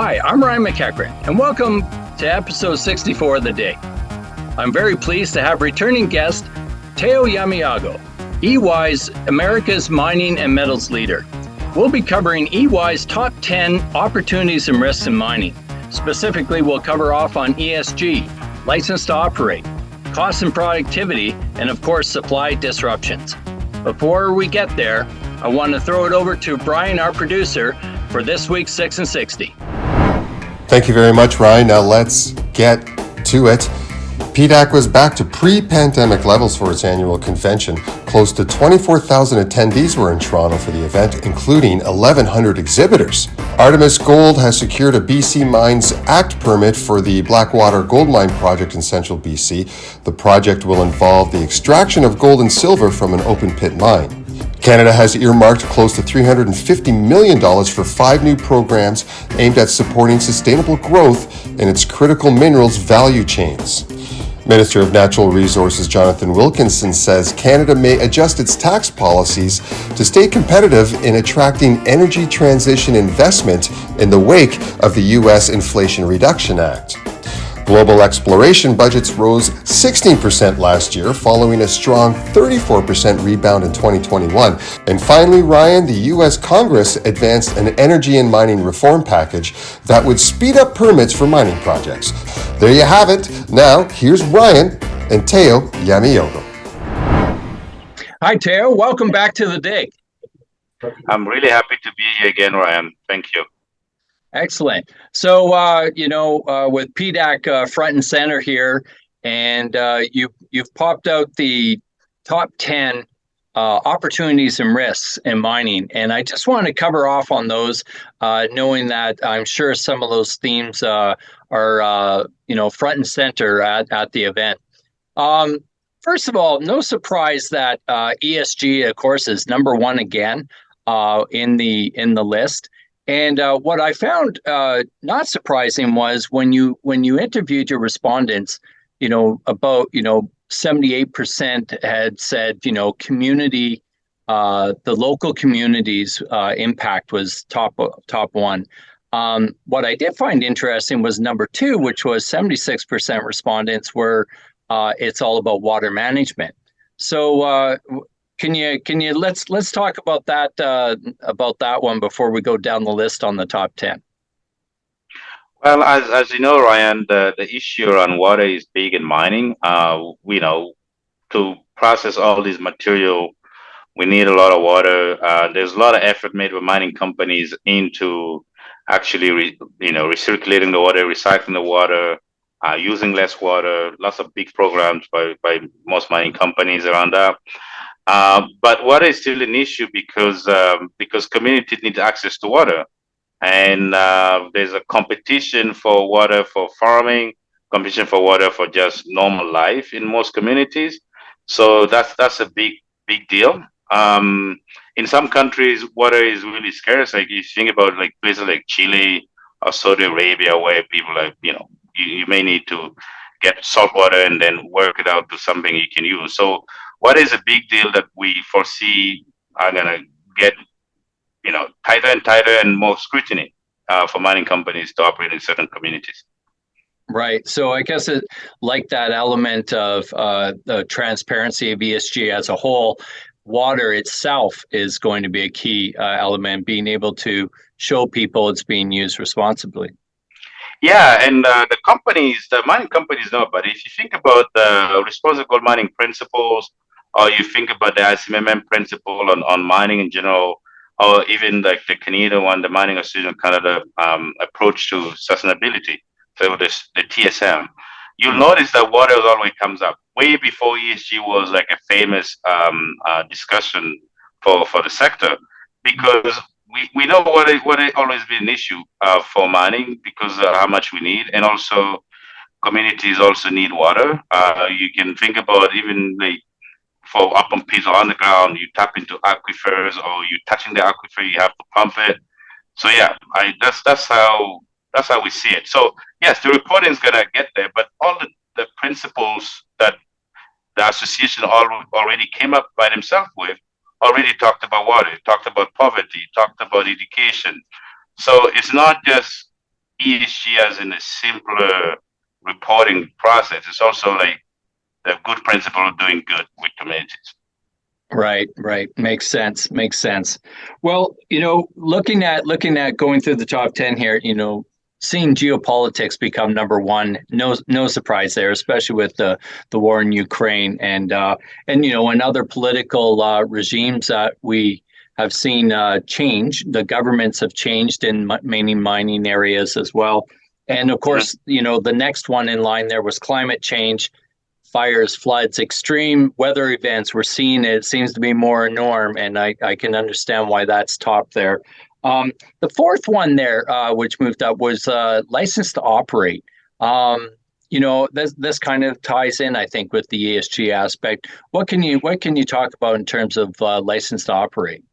Hi, I'm Ryan McEachern, and welcome to episode 64 of The Dig. I'm very pleased to have returning guest Theo Yameogo, EY's America's Mining and Metals Leader. We'll be covering EY's top 10 opportunities and risks in mining. Specifically, we'll cover off on ESG, license to operate, cost and productivity, and of course, supply disruptions. Before we get there, I want to throw it over to Brian, our producer, for this week's 6 and 60. Thank you very much, Ryan. Now let's get to it. PDAC was back to pre-pandemic levels for its annual convention. Close to 24,000 attendees were in Toronto for the event, including 1,100 exhibitors. Artemis Gold has secured a BC Mines Act permit for the Blackwater Gold Mine project in central BC. The project will involve the extraction of gold and silver from an open pit mine. Canada has earmarked close to $350 million for 5 new programs aimed at supporting sustainable growth in its critical minerals value chains. Minister of Natural Resources Jonathan Wilkinson says Canada may adjust its tax policies to stay competitive in attracting energy transition investment in the wake of the U.S. Inflation Reduction Act. Global exploration budgets rose 16% last year, following a strong 34% rebound in 2021. And finally, Ryan, the U.S. Congress advanced an energy and mining reform package that would speed up permits for mining projects. There you have it. Now, here's Ryan and Theo Yameogo. Hi, Theo. Welcome back to The Dig. I'm really happy to be here again, Ryan. Thank you. Excellent. So, with PDAC front and center here, and you've popped out the top 10 opportunities and risks in mining, and I just want to cover off on those, knowing that I'm sure some of those themes are front and center at the event. First of all, no surprise that ESG, of course, is number one again in the list. And what I found not surprising was when you interviewed your respondents, about 78% had said community, the local community's impact was top one. What I did find interesting was number two, which was 76% respondents were it's all about water management. So Can you let's talk about that one before we go down the list on the top 10? Well, as you know, Ryan, the issue around water is big in mining. To process all this material, we need a lot of water. There's a lot of effort made by mining companies into actually recirculating the water, recycling the water, using less water. Lots of big programs by most mining companies around that. But water is still an issue because communities need access to water, and there's a competition for water for farming, competition for water for just normal life in most communities. So that's a big deal. In some countries, water is really scarce. Like you think about like places like Chile or Saudi Arabia, where people you may need to get salt water and then work it out to something you can use. So what is a big deal that we foresee are going to get, tighter and tighter and more scrutiny for mining companies to operate in certain communities. Right. So I guess it like that element of the transparency of ESG as a whole, water itself is going to be a key element, being able to show people it's being used responsibly. Yeah, and the mining companies know about it. If you think about the responsible gold mining principles, or you think about the ICMM principle on mining in general, or even like the Canadian one, the Mining Association of Canada approach to sustainability, so the TSM, you'll notice that water always comes up way before ESG was like a famous discussion for the sector, because we know what always been an issue for mining because of how much we need, and also communities also need water. You can think about even like for up on pits or underground, you tap into aquifers, or you touching the aquifer, you have to pump it. So yeah, that's how we see it. So yes, the reporting is gonna get there, but all the principles that the association already came up by themselves with already talked about water, talked about poverty, talked about education. So it's not just ESG as in a simpler reporting process. It's also like the good principle of doing good with communities. Right, right. Makes sense. Makes sense. Well, looking at going through the top 10 here, seeing geopolitics become number one, no surprise there, especially with the war in Ukraine and other political regimes that we have seen change. The governments have changed in many mining areas as well. And of Mhm. course, the next one in line there was climate change, fires, floods, extreme weather events. We're seeing it seems to be more a norm, and I can understand why that's top there. The fourth one there, which moved up, was license to operate. This kind of ties in, I think, with the ESG aspect. What can you talk about in terms of license to operate?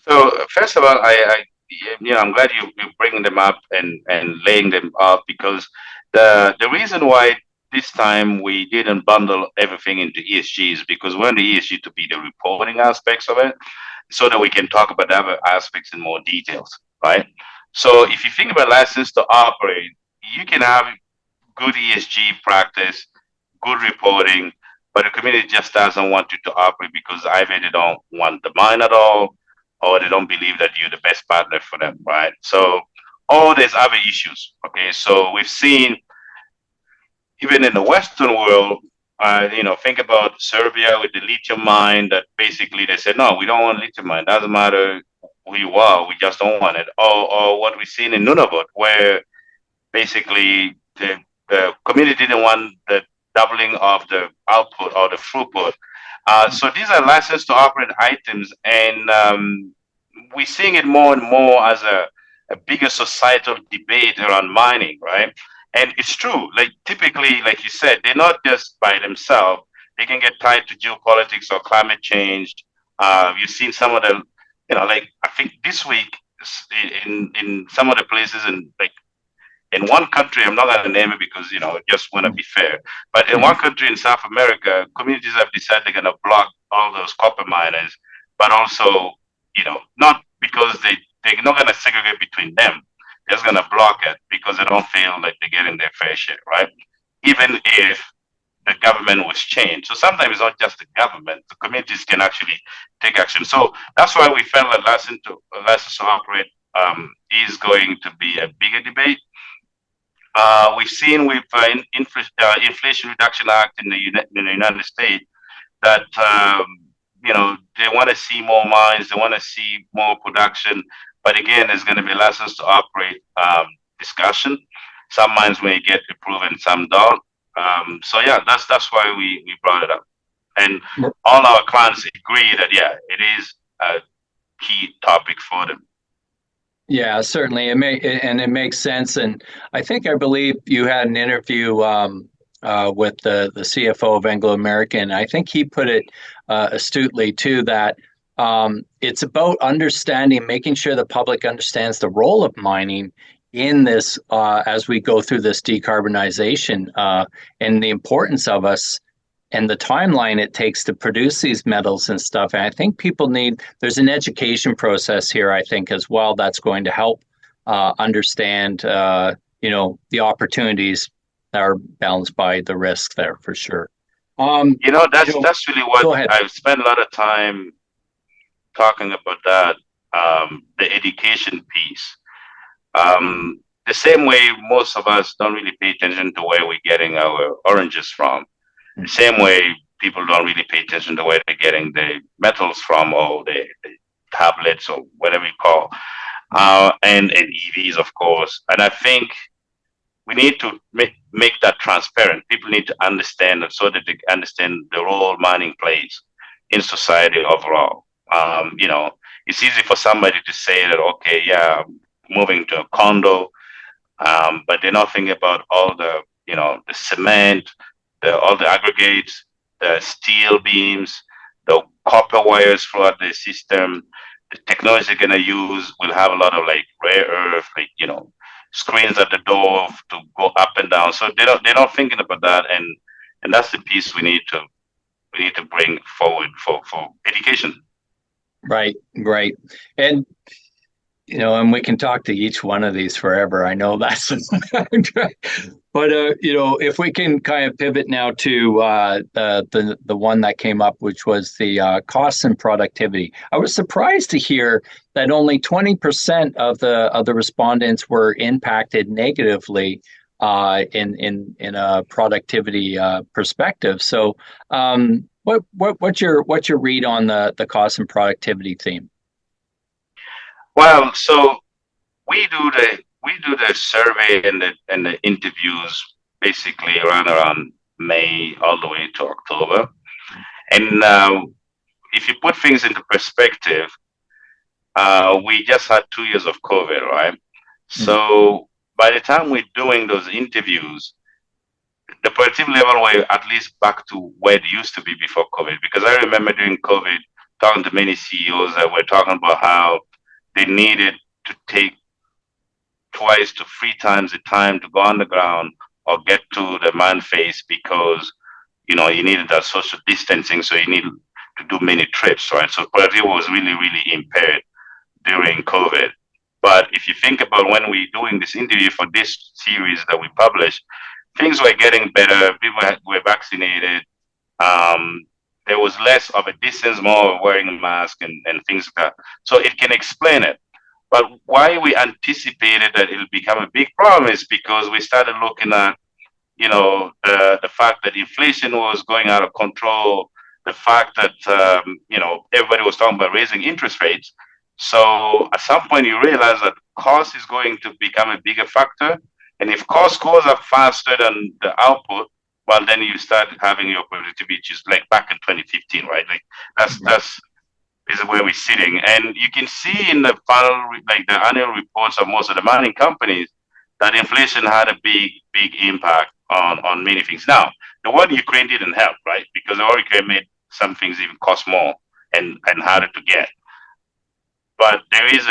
So first of all, I'm glad you're bringing them up and laying them up because the reason why this time we didn't bundle everything into ESG is because we want the ESG to be the reporting aspects of it, so that we can talk about the other aspects in more details, right? So if you think about license to operate, you can have good ESG practice, good reporting, but the community just doesn't want you to operate because either they don't want the mine at all, or they don't believe that you're the best partner for them, right? So, all there's other issues. Okay, so we've seen even in the Western world, think about Serbia with the lithium mine. That basically they said, no, we don't want lithium mine. Doesn't matter who you are, we just don't want it. Or what we've seen in Nunavut, where basically the community didn't want the doubling of the output or the throughput. So these are license to operate items, and we're seeing it more and more as a bigger societal debate around mining, right? And it's true. Like typically, like you said, they're not just by themselves. They can get tied to geopolitics or climate change. You've seen some of the, like I think this week in some of the places in like in one country, I'm not going to name it because I just want to be fair. But in one Mhm. country in South America, communities have decided they're going to block all those copper miners, but also, not because they're not going to segregate between them. They're just going to block it because they don't feel like they're getting their fair share, right? Even if the government was changed. So sometimes it's not just the government; the communities can actually take action. So that's why we felt that license to operate is going to be a bigger debate. We've seen with Inflation Reduction Act in the United States that they want to see more mines, they want to see more production, but again, there's going to be license to operate discussion. Some mines may get approved and some don't. So yeah, that's why we brought it up, and all our clients agree that yeah, it is a key topic for them. Yeah, certainly. It makes sense. And I believe you had an interview with the CFO of Anglo American. I think he put it astutely too that it's about understanding, making sure the public understands the role of mining in this as we go through this decarbonization and the importance of us and the timeline it takes to produce these metals and stuff. And I think there's an education process here, I think, as well, that's going to help understand, the opportunities that are balanced by the risks there for sure. That's really what Go ahead. I've spent a lot of time talking about that, the education piece. The same way most of us don't really pay attention to where we're getting our oranges from. The same way people don't really pay attention to where they're getting the metals from or the tablets or whatever you call, and EVs, of course. And I think we need to make that transparent. People need to understand it so that they understand the role mining plays in society overall. It's easy for somebody to say that, okay, yeah, I'm moving to a condo, but they're not thinking about all the cement, all the aggregates, the steel beams, the copper wires throughout the system. The technology they're gonna use will have a lot of like rare earth, like screens at the door to go up and down. So they're not thinking about that, and that's the piece we need to bring forward for education. Right, right. And And we can talk to each one of these forever. I know that's, but if we can kind of pivot now to the one that came up, which was the costs and productivity. I was surprised to hear that only 20% of the respondents were impacted negatively in a productivity perspective. So, what's your read on the cost and productivity theme? Well, so we do the survey and the interviews basically around May all the way to October. And if you put things into perspective, we just had 2 years of COVID, right? Mm. So by the time we're doing those interviews, the productivity level were at least back to where it used to be before COVID. Because I remember during COVID talking to many CEOs that were talking about how they needed to take twice to three times the time to go on the ground or get to the man face because you needed that social distancing, so you needed to do many trips, right? So productivity was really, really impaired during COVID. But if you think about when we're doing this interview for this series that we published, things were getting better. People were vaccinated. Um, there was less of a distance, more wearing a mask and things like that. So it can explain it. But why we anticipated that it'll become a big problem is because we started looking at, the fact that inflation was going out of control, the fact that, everybody was talking about raising interest rates. So at some point you realize that cost is going to become a bigger factor. And if cost goes up faster than the output, well, then you start having your productivity, which is like back in 2015, right? Like that's is where we're sitting. And you can see in the final, like the annual reports of most of the mining companies, that inflation had a big, big impact on many things. Now, the war in Ukraine didn't help, right? Because the war in Ukraine made some things even cost more and harder to get. But there is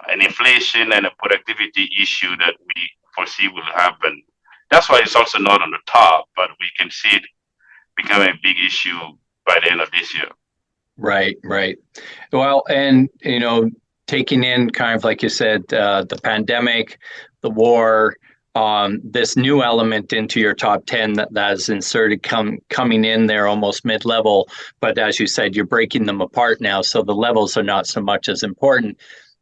an inflation and a productivity issue that we foresee will happen. That's why it's also not on the top, but we can see it becoming a big issue by the end of this year. Right, right. Well, and taking in kind of like you said, the pandemic, the war, this new element into your top 10 that's inserted coming in there almost mid-level, but as you said, you're breaking them apart now, so the levels are not so much as important.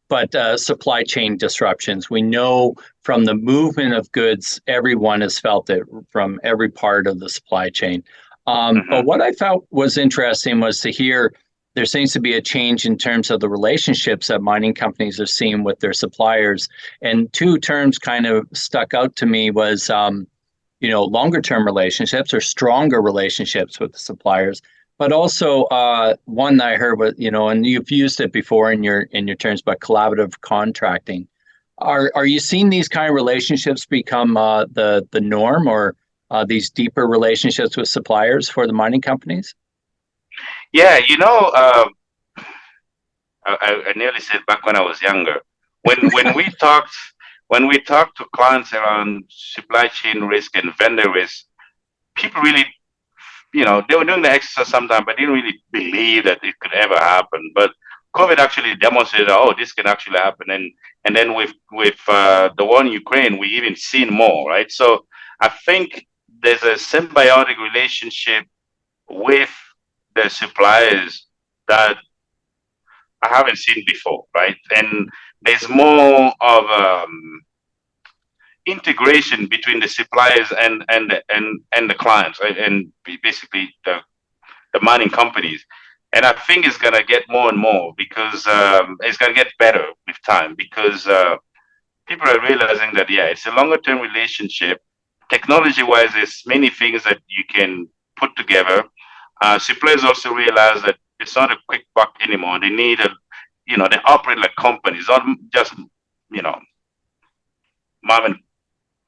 But supply chain disruptions, we know from the movement of goods, everyone has felt it from every part of the supply chain. But what I felt was interesting was to hear there seems to be a change in terms of the relationships that mining companies are seeing with their suppliers. And two terms kind of stuck out to me was, longer term relationships or stronger relationships with the suppliers. But also one that I heard was, and you've used it before in your terms, but collaborative contracting. Are you seeing these kind of relationships become the norm, or these deeper relationships with suppliers for the mining companies? Yeah, I nearly said back when I was younger. When we talked to clients around supply chain risk and vendor risk, people really, they were doing the exercise sometimes, but didn't really believe that it could ever happen. But COVID actually demonstrated, oh, this can actually happen. And then with the war in Ukraine, we even seen more, right? So I think there's a symbiotic relationship with the suppliers that I haven't seen before, right? And there's more of integration between the suppliers and the clients, right? And basically the mining companies. And I think it's gonna get more and more because it's gonna get better with time because people are realizing that it's a longer term relationship. Technology wise, there's many things that you can put together. Suppliers also realize that it's not a quick buck anymore. They need they operate like companies, not just, you know, mom and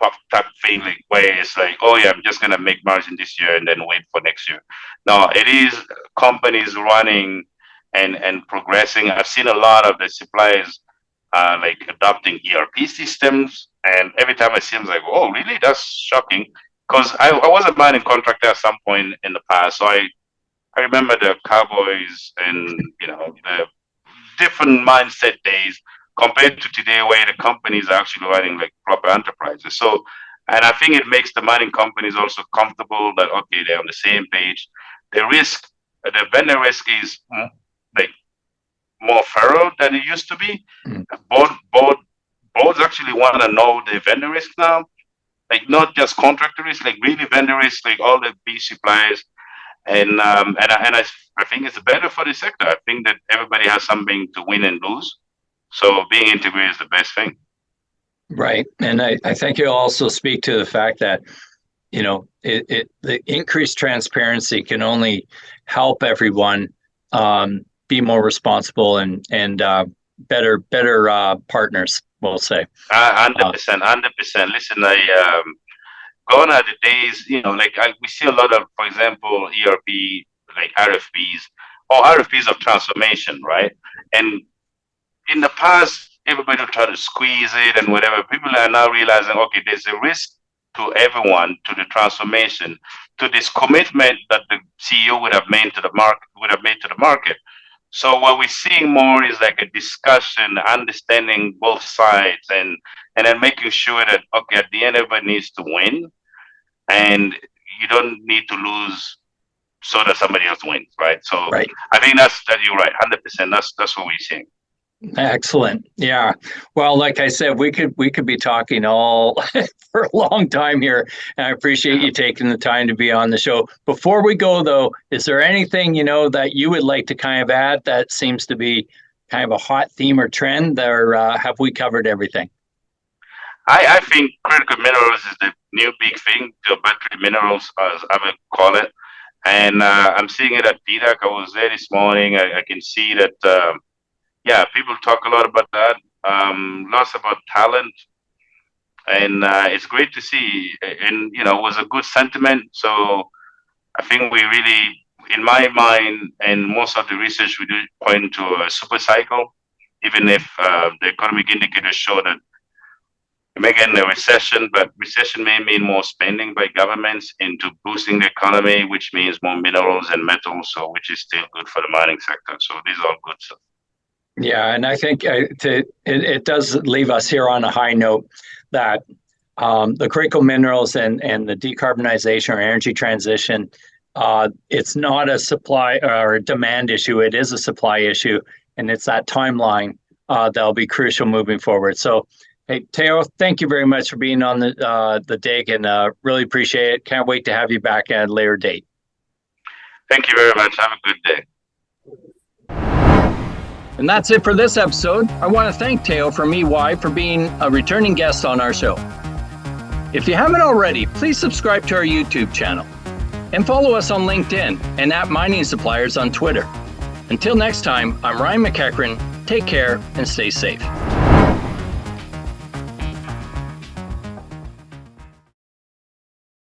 pop type thing, like where it's like, oh yeah, I'm just gonna make margin this year and then wait for next year. No, it is companies running and progressing. I've seen a lot of the suppliers like adopting ERP systems, and every time I see them, like, oh really? That's shocking. Because I was a mining contractor at some point in the past, so I remember the cowboys and the different mindset days. compared to today where the companies are actually running like proper enterprises. So, and I think it makes the mining companies also comfortable that, okay, they're on the same page. The vendor risk is like more thorough than it used to be. Mm. Boards actually want to know the vendor risk now, like not just contractor risk, like really vendor risk, like all the big suppliers. I think it's better for the sector. I think that everybody has something to win and lose. So being integrated is the best thing. Right. And I think you'll also speak to the fact that, the increased transparency can only help everyone be more responsible and better partners, we'll say. 100%, 100%. Listen, gone are the days, we see a lot of, for example, ERP, like RFPs or RFPs of transformation, right? And in the past, everybody would try to squeeze it and whatever. People are now realizing, okay, there's a risk to everyone, to the transformation, to this commitment that the CEO would have made to the market. So what we're seeing more is like a discussion, understanding both sides, and then making sure that, okay, at the end everybody needs to win, and you don't need to lose so that somebody else wins, right? So Right. I think that you're right, 100%. That's what we're seeing. Excellent. Yeah. Well, like I said, we could be talking all for a long time here, and I appreciate you taking the time to be on the show. Before we go, though, is there anything that you would like to kind of add that seems to be kind of a hot theme or trend, or have we covered everything? I think critical minerals is the new big thing, the battery minerals, as I would call it, and I'm seeing it at PDAC. I was there this morning. I can see that. Yeah, people talk a lot about that. Lots about talent, and it's great to see. And it was a good sentiment. So I think we really, in my mind, and most of the research we do point to a super cycle. Even if the economic indicators show that we may get in a recession, but recession may mean more spending by governments into boosting the economy, which means more minerals and metals. So which is still good for the mining sector. So these are all good stuff. Yeah, and I think it does leave us here on a high note that the critical minerals and the decarbonization or energy transition, it's not a supply or a demand issue. It is a supply issue, and it's that timeline that'll be crucial moving forward. So, hey, Theo, thank you very much for being on the dig, and really appreciate it. Can't wait to have you back at a later date. Thank you very much. Have a good day. And that's it for this episode. I want to thank Theo from EY for being a returning guest on our show. If you haven't already, please subscribe to our YouTube channel and follow us on LinkedIn and at Mining Suppliers on Twitter. Until next time, I'm Ryan McEachern. Take care and stay safe.